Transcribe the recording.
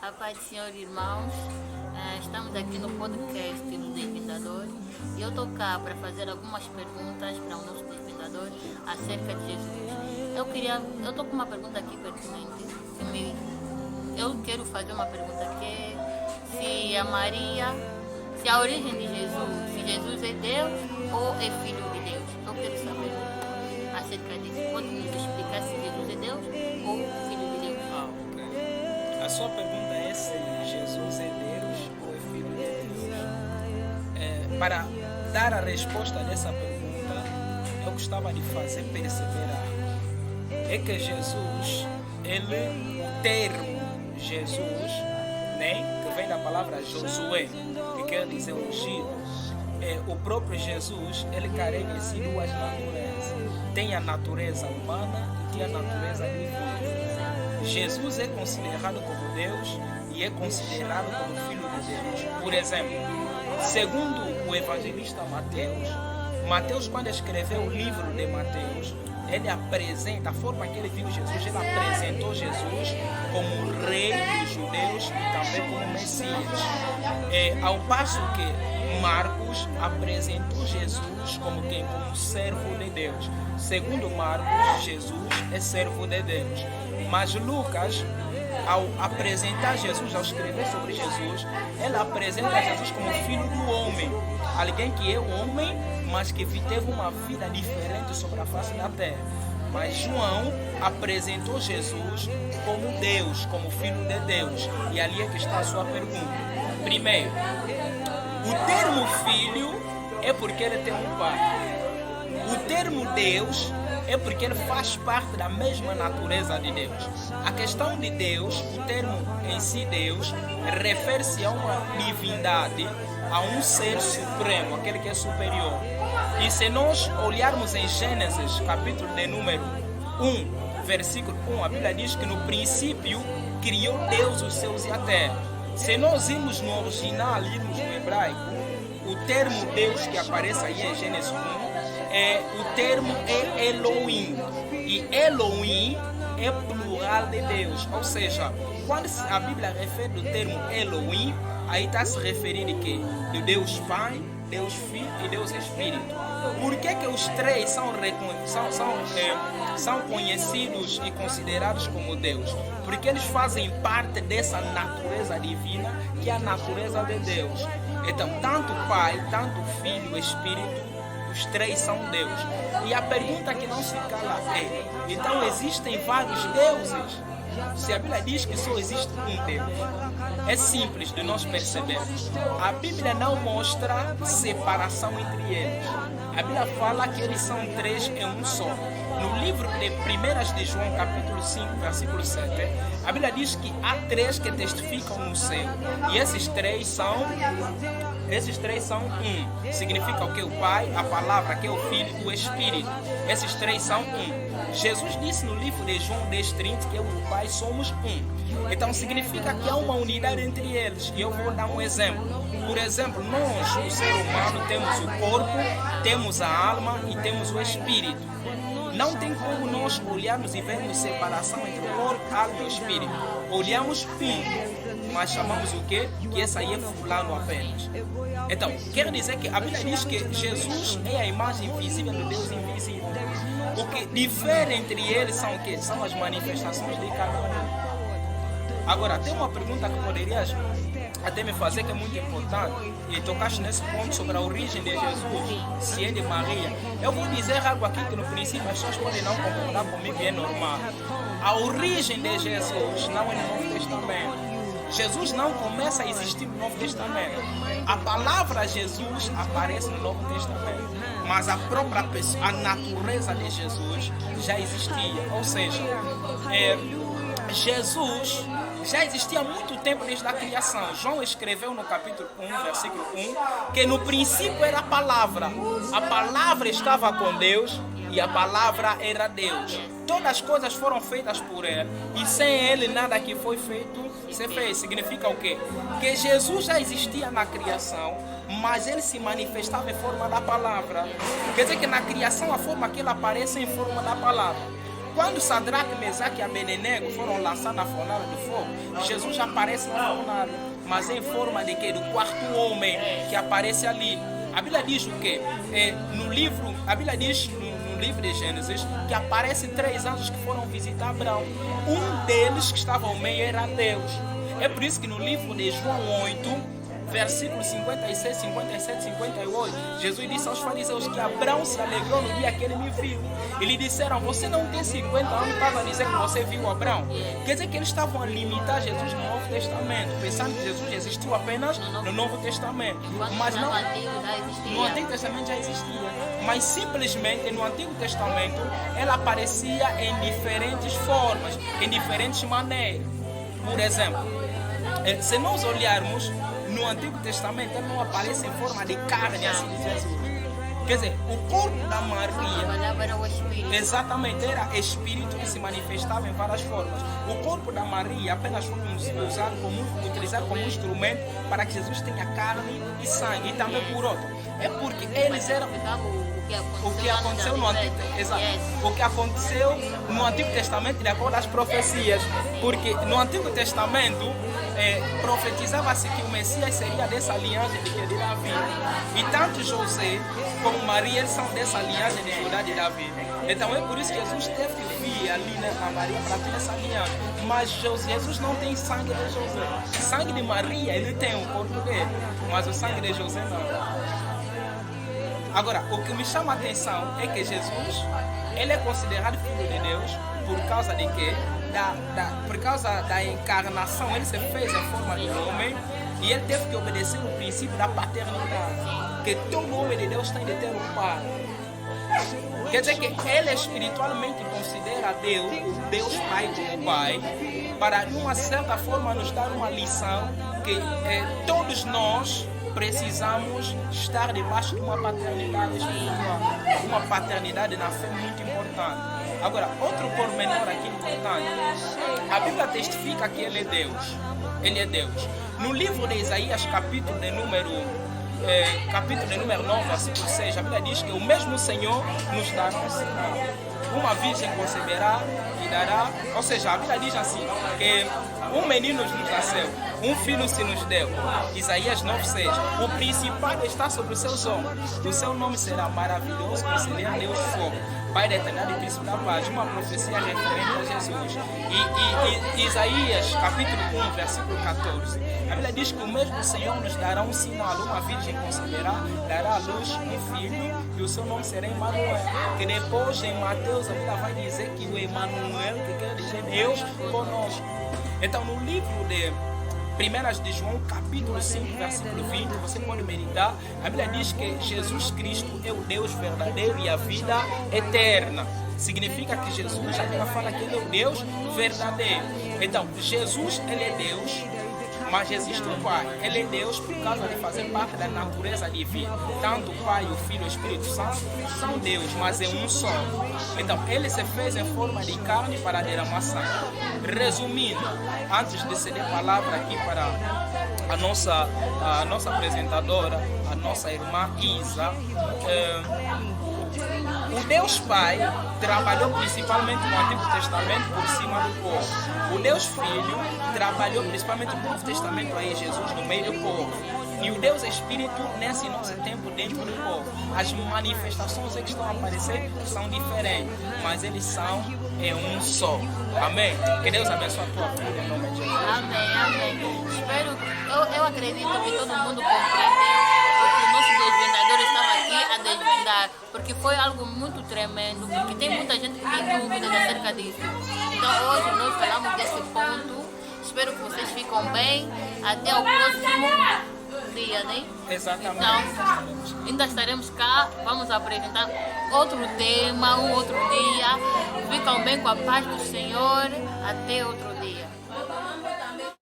A paz do Senhor, irmãos. Estamos aqui no podcast do Desvendador e eu estou cá para fazer algumas perguntas para o nosso Desvendador acerca de Jesus. Eu estou com uma pergunta aqui pertinente. Eu quero fazer uma pergunta que é se a origem de Jesus, se Jesus é Deus ou é Filho de Deus. Eu quero saber acerca disso. Pode nos explicar se Jesus é Deus ou Filho de Deus? A sua pergunta é se Jesus é Deus ou é Filho de Deus. Para dar a resposta dessa pergunta, eu gostava de fazer perceber algo. É que Jesus, o termo Jesus, né, que vem da palavra Josué, que quer dizer ungido, o próprio Jesus, ele carrega em si duas naturezas. Tem a natureza humana e tem a natureza divina. Jesus é considerado como Deus e é considerado como Filho de Deus. Por exemplo, segundo o evangelista Mateus, quando escreveu o livro de Mateus, ele apresenta, a forma que ele viu Jesus, ele apresentou Jesus como rei dos judeus e também como Messias. Ao passo que Marcos apresentou Jesus como quem? Como servo de Deus. Segundo Marcos, Jesus é servo de Deus. Mas Lucas, ao apresentar Jesus, ao escrever sobre Jesus, ele apresenta Jesus como filho do homem. Alguém que é homem, mas que teve uma vida diferente sobre a face da terra. Mas João apresentou Jesus como Deus, como Filho de Deus. E ali é que está a sua pergunta. Primeiro, o termo filho é porque ele tem um pai. O termo Deus é porque ele faz parte da mesma natureza de Deus. A questão de Deus, o termo em si Deus, refere-se a uma divindade, a um ser supremo, aquele que é superior. E se nós olharmos em Gênesis, capítulo de número 1, versículo 1, a Bíblia diz que no princípio criou Deus os céus e a terra. Se nós irmos no original, irmos no hebraico, o termo Deus que aparece aí em Gênesis 1, o termo é Elohim. E Elohim é plural de Deus. Ou seja, quando a Bíblia refere do termo Elohim, aí está se referindo que do Deus Pai, Deus Filho e Deus Espírito. Por que os três são conhecidos e considerados como Deus? Porque eles fazem parte dessa natureza divina que é a natureza de Deus. Então, tanto Pai, tanto Filho, Espírito, os três são Deus. E a pergunta que não se cala é: então existem vários deuses? Se a Bíblia diz que só existe um Deus, é simples de nós percebermos. A Bíblia não mostra separação entre eles. A Bíblia fala que eles são três em um só. No livro de 1 de João, capítulo 5, versículo 7, a Bíblia diz que há três que testificam no céu. E esses três são um. Significa o que? O Pai, a Palavra, que é o Filho e o Espírito. Esses três são um. Jesus disse no livro de João 10:30 que eu e o Pai somos um. Então significa que há uma unidade entre eles. E eu vou dar um exemplo. Por exemplo, nós, o ser humano, temos o corpo, temos a alma e temos o espírito. Não tem como nós olharmos e vermos separação entre o corpo, a alma e o espírito. Olhamos mas chamamos o quê? Que esse aí é fulano apenas. Então, quer dizer que a Bíblia diz que Jesus é a imagem visível do Deus invisível. O que difere entre eles são o quê? São as manifestações de cada um. Agora, tem uma pergunta que poderias até me fazer que é muito importante, e tocaste nesse ponto sobre a origem de Jesus, se é de Maria. Eu vou dizer algo aqui que no princípio as pessoas podem não concordar comigo e é normal. A origem de Jesus não é no Novo Testamento. Jesus não começa a existir no Novo Testamento. A palavra Jesus aparece no Novo Testamento, mas a própria pessoa, a natureza de Jesus já existia. Ou seja, Jesus já existia há muito tempo desde a criação. João escreveu no capítulo 1, versículo 1, que no princípio era a palavra estava com Deus e a palavra era Deus. Todas as coisas foram feitas por ele e sem ele nada que foi feito se fez. Significa o quê? Que Jesus já existia na criação, mas ele se manifestava em forma da palavra. Quer dizer que na criação a forma que ele aparece é em forma da palavra. quando Sadraque, Mesaque e Abednego foram lançados na fornalha do fogo, Jesus aparece na fornalha, mas em forma de quê? Do quarto homem que aparece ali. A Bíblia diz o quê? A Bíblia diz no livro de Gênesis que aparecem 3 anjos que foram visitar Abraão. Um deles que estava ao meio era Deus. É por isso que no livro de João 8, versículos 56, 57, 58, Jesus disse aos fariseus que Abraão se alegrou no dia que ele me viu. E lhe disseram, você não tem 50 anos, estava a dizer que você viu Abraão? Quer dizer que eles estavam a limitar Jesus no Novo Testamento, pensando que Jesus existiu apenas no Novo Testamento. Mas não, no Antigo Testamento já existia. Mas simplesmente no Antigo Testamento ela aparecia em diferentes formas, em diferentes maneiras. Por exemplo, se nós olharmos no Antigo Testamento, ele não aparece em forma de carne, assim de Jesus. Quer dizer, o corpo da Maria, exatamente, era espírito que se manifestava em várias formas. O corpo da Maria apenas foi utilizado como instrumento para que Jesus tenha carne e sangue, e também por outro. É porque eles eram o que aconteceu no Antigo, o que aconteceu no Antigo Testamento de acordo com as profecias, porque no Antigo Testamento profetizava-se que o Messias seria dessa linhagem de Davi, e tanto José como Maria eles são dessa linhagem de Judá de Davi. Então é por isso que Jesus teve que vir ali a Maria para ter essa linhagem. Mas Jesus não tem sangue de José. Sangue de Maria ele tem o corpo dele, mas o sangue de José não. Agora, o que me chama a atenção é que Jesus, ele é considerado filho de Deus por causa de quê? Por causa da encarnação, ele se fez em forma de homem e ele teve que obedecer o princípio da paternidade, que todo homem de Deus tem de ter um pai. Quer dizer que ele espiritualmente considera Deus, o Deus Pai como Pai, para, de uma certa forma, nos dar uma lição que todos nós precisamos estar debaixo de uma paternidade espiritual, uma paternidade na fé muito importante. Agora, outro pormenor aqui importante, a Bíblia testifica que Ele é Deus. Ele é Deus. No livro de Isaías, capítulo de número 9, versículo 6, a Bíblia diz que o mesmo Senhor nos dará um sinal. Uma virgem conceberá e dará, ou seja, a Bíblia diz assim, que um menino nos nasceu, um filho se nos deu. Isaías 9,6. O principado está sobre os seus ombros. O seu nome será maravilhoso, conselheiro, Deus fogo, Pai da eternidade e príncipe da paz. Uma profecia referente a Jesus. E Isaías, capítulo 1, versículo 14. A Bíblia diz que o mesmo Senhor nos dará um sinal. Uma virgem conceberá, dará à luz um filho, e o seu nome será Emanuel. Que depois em Mateus a Bíblia vai dizer que o Emanuel, que quer dizer Deus conosco. Então no livro de 1 de João, capítulo 5, versículo 20, você pode meditar. A Bíblia diz que Jesus Cristo é o Deus verdadeiro e a vida eterna. Significa que Jesus, a Bíblia fala que Ele é o Deus verdadeiro. Então, Jesus, Ele é Deus, mas existe o Pai. Ele é Deus por causa de fazer parte da natureza divina. Tanto o Pai, o Filho e o Espírito Santo são Deus, mas é um só. Então, Ele se fez em forma de carne para derramar sangue. Resumindo, antes de ceder a palavra aqui para a nossa apresentadora, a nossa irmã Isa, o Deus Pai trabalhou principalmente no Antigo Testamento por cima do povo. O Deus Filho trabalhou principalmente no Novo Testamento aí, Jesus no meio do povo. E o Deus Espírito nesse nosso tempo dentro do povo. As manifestações que estão a aparecer são diferentes, mas eles são um só. Amém? Que Deus abençoe a tua vida em nome de Jesus. Amém, amém. Espero, eu acredito que todo mundo compreendeu o que o nosso desvendador estava aqui a desvendar, porque foi algo muito tremendo, porque tem muita gente que tem dúvidas acerca disso. Então hoje nós falamos desse ponto. Espero que vocês fiquem bem. Até o próximo dia, né? Exatamente. Então, ainda estaremos cá. Vamos apresentar outro tema, um outro dia. Ficam bem com a paz do Senhor. Até outro dia.